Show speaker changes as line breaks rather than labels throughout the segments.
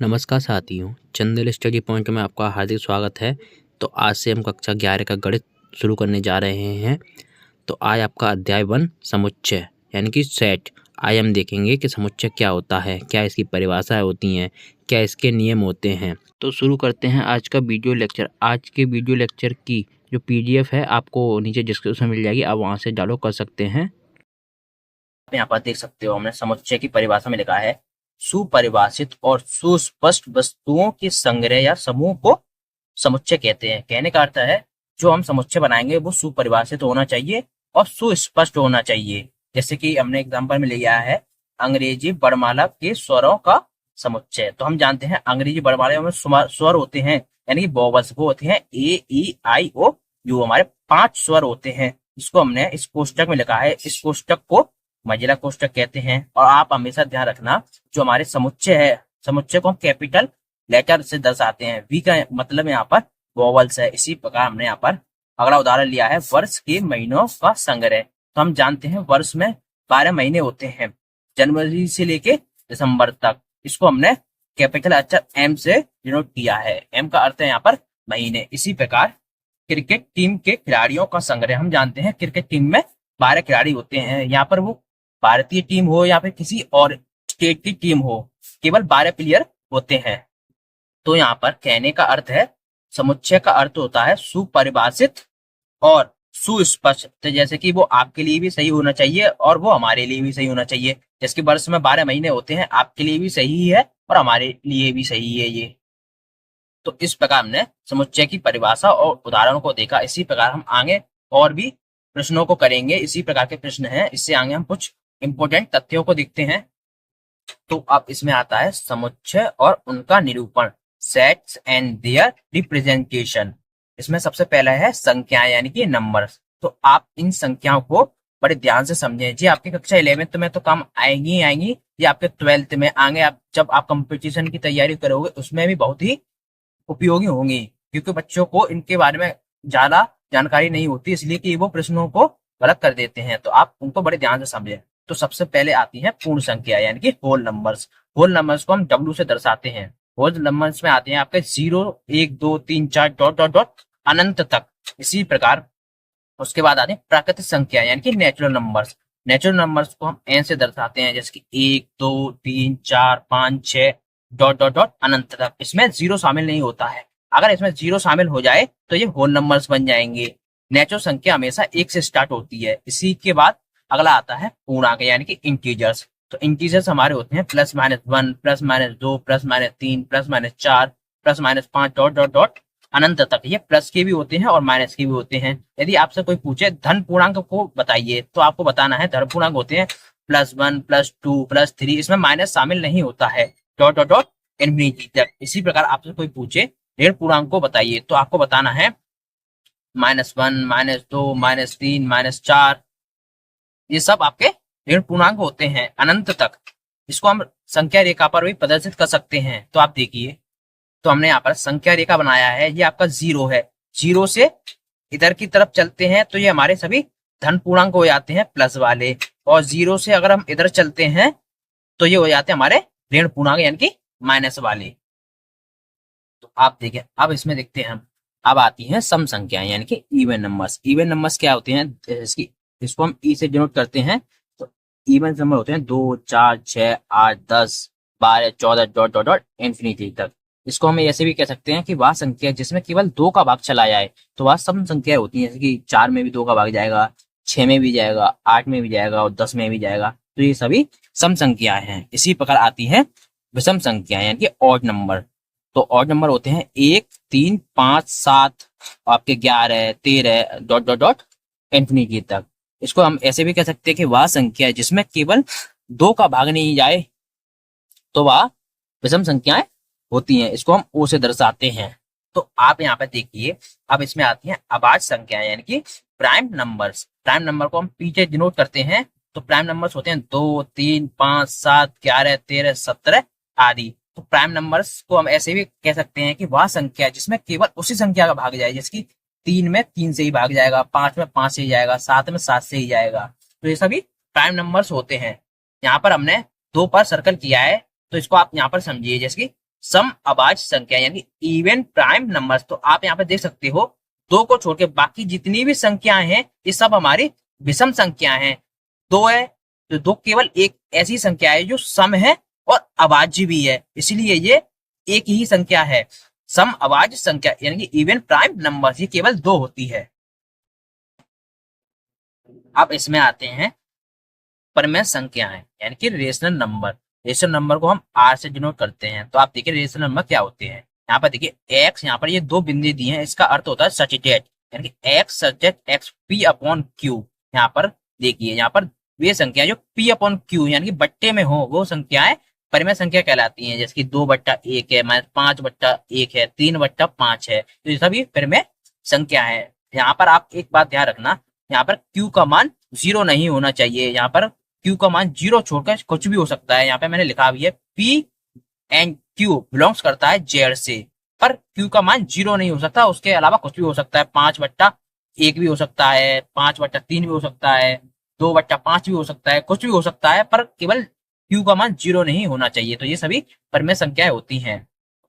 नमस्कार साथियों, Chandel study point में आपका हार्दिक स्वागत है। तो आज से हम कक्षा 11 का गणित शुरू करने जा रहे हैं। तो आज आपका अध्याय 1 समुच्चय यानी कि सेट। आज हम देखेंगे कि समुच्चय क्या होता है, क्या इसकी परिभाषाएं होती हैं, क्या इसके नियम होते हैं। तो शुरू करते हैं आज का वीडियो लेक्चर। आज के वीडियो लेक्चर की जो PDF है आपको नीचे डिस्क्रिप्शन में मिल जाएगी, आप वहाँ से डाउनलोड कर सकते हैं।
यहाँ पर देख सकते हो हमने समुच्चय की परिभाषा में लिखा है सुपरिभाषित और सुस्पष्ट वस्तुओं के संग्रह या समूह को समुच्चय कहते हैं। कहने का अर्थ है जो हम समुच्चय बनाएंगे वो सुपरिभाषित होना चाहिए और सुस्पष्ट होना चाहिए। जैसे कि हमने एग्जांपल में लिया है अंग्रेजी वर्णमाला के स्वरों का समुच्चय। तो हम जानते हैं अंग्रेजी वर्णमाला में स्वर होते हैं यानी कि वोवल्स, वो होते हैं A, E, I, O, U। हमारे 5 स्वर होते हैं जिसको हमने इस कोष्टक में लिखा है। इस कोष्टक को मंजिला कोष्टक कहते हैं। और आप हमेशा ध्यान रखना जो हमारे समुच्चय है, समुच्चय को हम कैपिटल लेटर से दर्शाते हैं। वी का मतलब यहाँ पर वोवल्स है। इसी प्रकार हमने यहाँ पर अगला उदाहरण लिया है वर्ष के महीनों का संग्रह। तो हम जानते हैं वर्ष में 12 महीने होते हैं जनवरी से लेके दिसंबर तक। इसको हमने कैपिटल अक्षर M से डिनोट किया है। M का अर्थ है यहाँ पर महीने। इसी प्रकार क्रिकेट टीम के खिलाड़ियों का संग्रह। हम जानते हैं क्रिकेट टीम में 12 खिलाड़ी होते हैं। यहाँ पर वो भारतीय टीम हो या फिर किसी और स्टेट की टीम हो, केवल 12 प्लेयर होते हैं। तो यहाँ पर कहने का अर्थ है समुच्चय का अर्थ होता है सुपरिभाषित और सुस्पष्ट। तो जैसे कि वो आपके लिए भी सही होना चाहिए और वो हमारे लिए भी सही होना चाहिए। जैसे कि वर्ष में 12 महीने होते हैं, आपके लिए भी सही है और हमारे लिए भी सही है ये। तो इस प्रकार हमने समुच्चय की परिभाषा और उदाहरणों को देखा। इसी प्रकार हम आगे और भी प्रश्नों को करेंगे। इसी प्रकार के प्रश्न हैं। इससे आगे हम कुछ इंपोर्टेंट तथ्यों को देखते हैं। तो अब इसमें आता है समुच्चय और उनका निरूपण, सेट्स एंड देयर रिप्रेजेंटेशन। इसमें सबसे पहला है संख्याएं यानी कि नंबर्स। तो आप इन संख्याओं को बड़े ध्यान से समझें। जी आपकी कक्षा 11th में तो काम आएंगी ही आएंगी, ये आपके 12th में आगे आप जब आप कंपटीशन की तैयारी करोगे उसमें भी बहुत ही उपयोगी होंगी, क्योंकि बच्चों को इनके बारे में ज्यादा जानकारी नहीं होती, इसलिए कि वो प्रश्नों को गलत कर देते हैं। तो आप उनको बड़े ध्यान से समझें। तो सबसे पहले आती है पूर्ण संख्या यानी कि होल नंबर्स। होल नंबर्स को हम W से दर्शाते हैं। होल नंबर्स में आते हैं आपके 0, 1, 2, 3, 4 डॉट डॉट डॉट अनंत तक। इसी प्रकार उसके बाद आते हैं प्राकृतिक संख्या यानी कि नेचुरल नंबर्स। नेचुरल नंबर्स को हम N से दर्शाते हैं, जैसे कि 1, 2, 3, 4, 5, 6 डॉट डॉट डॉट अनंत तक। इसमें 0 शामिल नहीं होता है। अगर इसमें 0 शामिल हो जाए तो ये होल नंबर्स बन जाएंगे। नेचुरल संख्या हमेशा 1 से स्टार्ट होती है। इसी के बाद अगला आता है पूर्णांक यानी कि इंटीजर्स। तो इंटीजर्स हमारे होते हैं +-1, +-2, +-3, +-4, +-5 डॉट डॉट डॉट अनंत तक। ये प्लस के भी होते हैं और माइनस के भी होते हैं। यदि आपसे कोई पूछे धन पूर्णांक को बताइए तो आपको बताना है धन पूर्णांक होते हैं +1, +2, +3। इसमें माइनस शामिल नहीं होता है, डॉट डॉट डॉट इनफिनिटी तक। इसी प्रकार आपसे कोई पूछे ऋण पूर्णांक को बताइए तो आपको बताना है -1, -2, -3, -4। ये सब आपके ऋण पूर्णांक होते हैं अनंत तक। इसको हम संख्या रेखा पर भी प्रदर्शित कर सकते हैं। तो आप देखिए, तो हमने यहाँ पर संख्या रेखा बनाया है। ये आपका 0 है। 0 से इधर की तरफ चलते हैं तो ये हमारे सभी धन पूर्णांक हो जाते हैं प्लस वाले, और 0 से अगर हम इधर चलते हैं तो ये हो जाते हैं हमारे ऋण पूर्णांक यानी कि माइनस वाले। तो आप देखिए, अब इसमें देखते हैं हम। अब आती हैं सम संख्याएं यानी कि इवन नंबर्स। इवन नंबर्स क्या होते हैं, इसको हम ई से डिनोट करते हैं। तो इवन नंबर होते हैं 2, 4, 6, 8, 10, 12, 14 डॉट डॉट डॉट इन्फिनिटी तक। इसको हम ऐसे भी कह सकते हैं कि वह संख्या जिसमें केवल 2 का भाग चला जाए तो वह सम संख्या होती है। जैसे कि 4 में भी 2 का भाग जाएगा, 6 में भी जाएगा, 8 में भी जाएगा और 10 में भी जाएगा। तो ये सभी सम संख्याएं हैं। इसी प्रकार आती है विषम संख्या यानी कि ऑड नंबर। तो ऑड नंबर होते हैं 1, 3, 5, 7, आपके 11, 13 डॉट डॉट डॉट इन्फिनिटी तक। इसको हम ऐसे भी कह सकते हैं कि वह संख्या है जिसमें केवल 2 का भाग नहीं जाए तो वह विषम संख्याएं होती हैं। इसको हम O से दर्शाते हैं। तो आप यहाँ पे देखिए, अब इसमें आती हैं अभाज्य संख्याएं यानी कि प्राइम नंबर्स। प्राइम नंबर को हम P से डिनोट करते हैं। तो प्राइम नंबर्स होते हैं 2, 3, 5, 7, 11, 13, 17 आदि। तो प्राइम नंबर्स को हम ऐसे भी कह सकते हैं कि वह संख्या जिसमें केवल उसी संख्या का भाग जाए, जैसे कि 3 में 3 से ही भाग जाएगा, 5 में 5 से ही जाएगा, 7 में 7 से ही जाएगा। तो ये सभी प्राइम नंबर्स होते हैं। यहाँ पर हमने 2 पर सर्कल किया है, तो इसको आप यहाँ पर समझिए। जैसे कि सम अभाज्य संख्या यानी इवन प्राइम नंबर्स। तो आप यहाँ पे देख सकते हो 2 को छोड़ के बाकी जितनी भी संख्याएं हैं ये सब हमारी विषम संख्या हैं। 2 है तो 2 केवल एक ऐसी संख्या है जो सम है और अभाज्य भी है, इसलिए ये एक ही संख्या है। सम अभाज्य संख्या यानी कि इवन प्राइम नंबर्स ये केवल 2 होती है। अब इसमें आते हैं परमेय संख्याएं यानी कि रेशनल नंबर। रेशनल नंबर को हम आर से डिनोट करते हैं। तो आप देखिए रेशनल नंबर क्या होते हैं। यहाँ पर देखिए एक्स, यहाँ पर ये 2 बिंदु दिए हैं, इसका अर्थ होता है सच डेट यानी कि X such that X P upon Q. यहाँ पर देखिए यहाँ पर वे संख्या जो पी अपॉन क्यू यानी कि बट्टे में हो वो संख्याएं परिमेय संख्या कहलाती हैं। जैसे कि 2/1 है, 5/1 है, 3/5 है, तो ये सभी परिमेय संख्या है। यहाँ पर आप एक बात ध्यान रखना, यहाँ पर क्यू का मान 0 नहीं होना चाहिए। यहाँ पर क्यू का मान 0 छोड़कर कुछ भी हो सकता है। यहाँ पे मैंने लिखा भी है पी एंड क्यू बिलोंग्स करता है जेड से, पर क्यू का मान 0 नहीं हो सकता, उसके अलावा कुछ भी हो सकता है। 5/1 भी हो सकता है, 5/3 भी हो सकता है, 2/5 भी हो सकता है, कुछ भी हो सकता है, पर केवल क्यू का मान 0 नहीं होना चाहिए। तो ये सभी परिमेय संख्याएं होती हैं।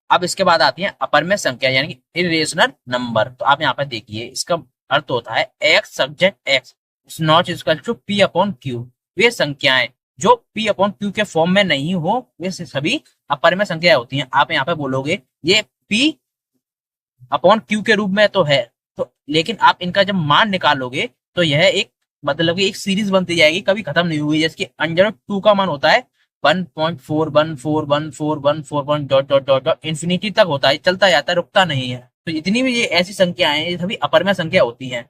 अब इसके बाद आती है अपरिमेय संख्या यानी कि इरेशनल नंबर। तो आप यहाँ पर देखिए इसका अर्थ होता है X subject X not equal to P upon Q. वे संख्याएं जो पी अपॉन क्यू के फॉर्म में नहीं हो वे सभी अपरिमेय संख्याएं होती हैं। आप यहाँ पे बोलोगे ये पी अपॉन क्यू के रूप में तो है, तो लेकिन आप इनका जब मान निकालोगे तो यह एक मतलब कि एक सीरीज बनती जाएगी, कभी खत्म नहीं होगी। जैसे कि अंडर 2 का मान होता है 1.4141414 dot dot dot dot infinity तक होता है, चलता जाता है, रुकता नहीं है। तो जितनी भी ये ऐसी संख्याएं हैं ये सभी अपरिमेय संख्या होती हैं।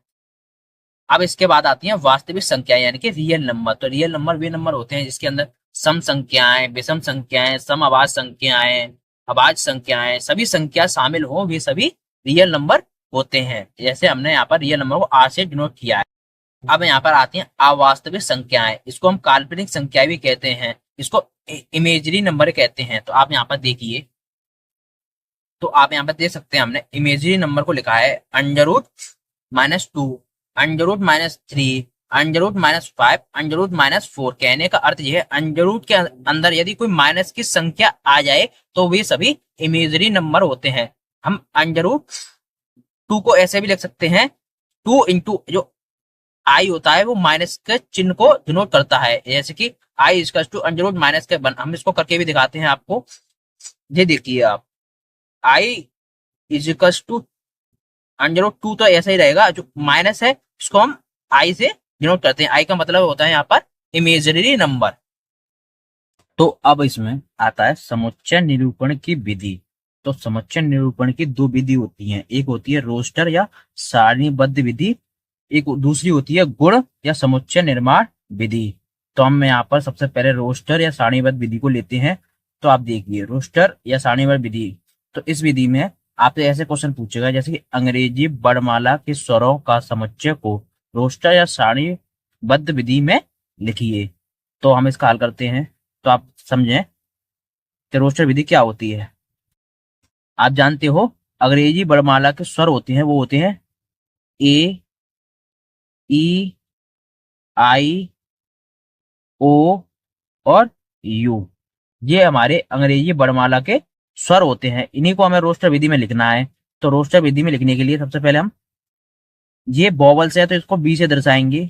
अब इसके बाद आती हैं वास्तविक संख्याएं यानी कि रियल नंबर। तो रियल नंबर वे नंबर होते हैं जिसके अंदर सम संख्याएं, विषम संख्याएं, सम अभाज्य संख्याएं, अभाज्य संख्याएं, सभी संख्या शामिल हो, वे सभी रियल नंबर होते हैं। जैसे हमने यहाँ पर रियल नंबर को आर से डिनोट किया है। अब यहाँ पर आती हैं अवास्तविक संख्याएं, इसको हम काल्पनिक संख्या भी कहते हैं, इसको इमेजरी नंबर कहते हैं। तो आप यहाँ पर देखिए, तो आप यहाँ पर देख सकते हैं हमने इमेजरी नंबर को लिखा है √-2, √-3, √-5, √-4। कहने का अर्थ यह है अंडर के अंदर यदि कोई माइनस की संख्या आ जाए तो वे सभी इमेजरी नंबर होते हैं। हम √2 को ऐसे भी लिख सकते हैं 2 इंटू जो आई होता है वो माइनस के चिन्ह को डिनोट करता है। जैसे कि आई इक्वल टू √-1। हम इसको करके भी दिखाते हैं आपको। ये देखिए आप आई इक्वल टू √2 तो ऐसा ही रहेगा, जो माइनस है इसको हम आई से डिनोट करते हैं। आई का मतलब होता है यहाँ पर इमेजनरी नंबर। तो अब इसमें आता है समुच्चय निरूपण की विधि। तो समुच्चय निरूपण की 2 विधि होती हैं, एक होती है रोस्टर या सारणीबद्ध विधि, एक दूसरी होती है गुण या समुच्चय निर्माण विधि। तो हम यहाँ पर सबसे पहले रोस्टर या सारणीबद्ध विधि को लेते हैं। तो आप देखिए रोस्टर या सारणीबद्ध विधि, तो इस विधि में आपसे ऐसे क्वेश्चन पूछेगा जैसे कि अंग्रेजी वर्णमाला के स्वरों का समुच्चय को रोस्टर या सारणीबद्ध विधि में लिखिए। तो हम इसका हल करते हैं। तो आप समझें कि रोस्टर विधि क्या होती है। आप जानते हो अंग्रेजी वर्णमाला के स्वर होते हैं, वो होते हैं ए, ई, आई, ओ और यू। ये हमारे अंग्रेजी वर्णमाला के स्वर होते हैं, इन्हीं को हमें रोस्टर विधि में लिखना है। तो रोस्टर विधि में लिखने के लिए सबसे पहले हम ये वॉवल्स है तो इसको बी से दर्शाएंगे।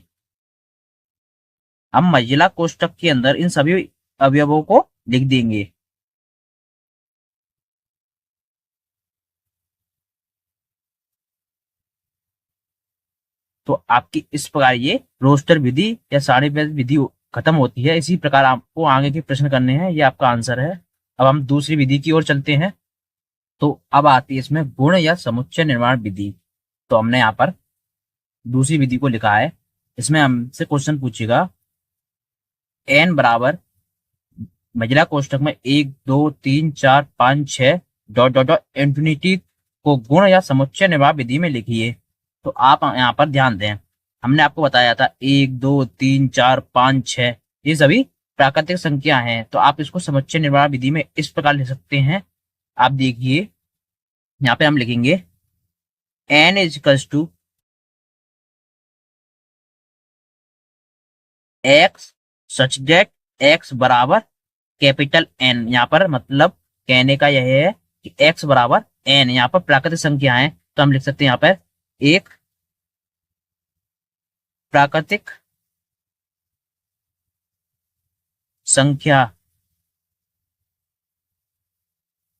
हम महिला कोष्ठक के अंदर इन सभी अवयवों को लिख देंगे। तो आपकी इस प्रकार ये रोस्टर विधि या सारणीबद्ध विधि खत्म होती है। इसी प्रकार आपको आगे के प्रश्न करने हैं, ये आपका आंसर है। अब हम दूसरी विधि की ओर चलते हैं। तो अब आती है इसमें गुण या समुच्चय निर्माण विधि। तो हमने यहाँ पर दूसरी विधि को लिखा है। इसमें हमसे क्वेश्चन पूछेगा n बराबर महिला कोष्ठक में 1 2 3 4 5 6 डॉट डॉट डॉट इन्फिनिटी को गुण या समुच्चय निर्माण विधि में लिखिए। तो आप यहाँ पर ध्यान दें, हमने आपको बताया था 1 2 3 4 5 6 ये सभी प्राकृतिक संख्या हैं। तो आप इसको समुच्चय निर्माण विधि में इस प्रकार लिख सकते हैं। आप देखिए यहाँ पे हम लिखेंगे n equals to x such that x बराबर कैपिटल N। यहाँ पर मतलब कहने का यह है कि x बराबर n, यहाँ पर प्राकृतिक संख्या है तो हम लिख सकते हैं यहाँ पर एक प्राकृतिक संख्या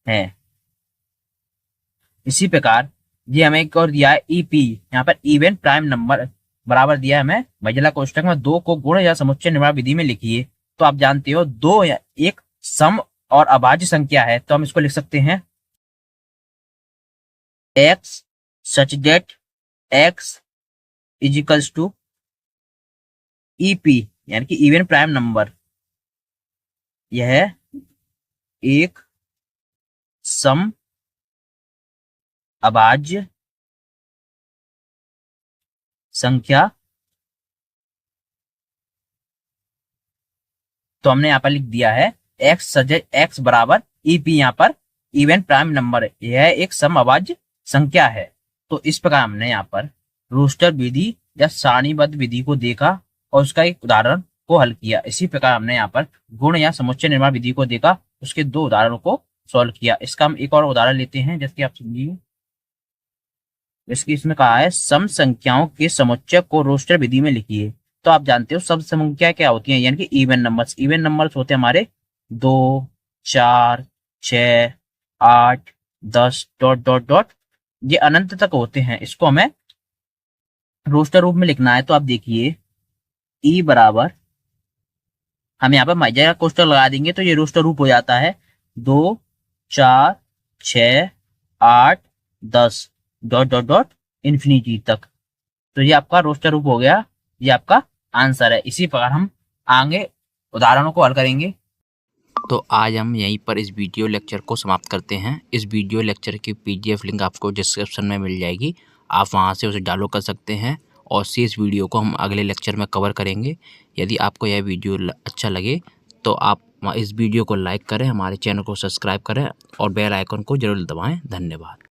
है। इसी प्रकार ये हमें एक और दिया है ईपी, यहाँ पर इवन प्राइम नंबर बराबर दिया है हमें महिला कोष्टक में 2 को गुण या समुच्चय निर्माण विधि में लिखिए। तो आप जानते हो 2 या एक सम और अभाज्य संख्या है, तो हम इसको लिख सकते हैं x such that x is equals to EP यानी कि इवन प्राइम नंबर, यह एक सम अभाज्य संख्या। तो हमने यहाँ पर लिख दिया है x बराबर ईपी, यहाँ पर इवन प्राइम नंबर, यह एक सम अभाज्य संख्या है। तो इस प्रकार हमने यहाँ पर रोस्टर विधि या सारणीबद्ध विधि को देखा और उसका एक उदाहरण को हल किया। इसी प्रकार हमने यहाँ पर गुण या समुच्चय निर्माण विधि को देखा, उसके 2 उदाहरणों को सॉल्व किया। इसका हम एक और उदाहरण लेते हैं, जैसे कि आप समझिए, इसमें कहा है सम संख्याओं के समुच्चय को रोस्टर विधि में लिखिए। तो आप जानते हो सब संख्या क्या होती है, यानी कि इवन नंबर्स। इवन नंबर्स होते हैं हमारे 2, 4, 6, 8, 10 डॉट डॉट डॉट, ये अनंत तक होते हैं। इसको हमें रोस्टर रूप में लिखना है। तो आप देखिए ई बराबर, हम यहाँ पर महिला कोष्टक लगा देंगे तो ये रोस्टर रूप हो जाता है 2, 4, 6, 8, 10 डॉट डॉट डॉट इन्फिनिटी तक। तो ये आपका रोस्टर रूप हो गया, ये आपका आंसर है। इसी प्रकार हम आगे उदाहरणों को हल करेंगे।
तो आज हम यहीं पर इस वीडियो लेक्चर को समाप्त करते हैं। इस वीडियो लेक्चर की PDF लिंक आपको डिस्क्रिप्शन में मिल जाएगी, आप वहां से उसे डाउनलोड कर सकते हैं और इस वीडियो को हम अगले लेक्चर में कवर करेंगे। यदि आपको यह वीडियो अच्छा लगे तो आप इस वीडियो को लाइक करें, हमारे चैनल को सब्सक्राइब करें और बेल आइकन को जरूर दबाएं। धन्यवाद।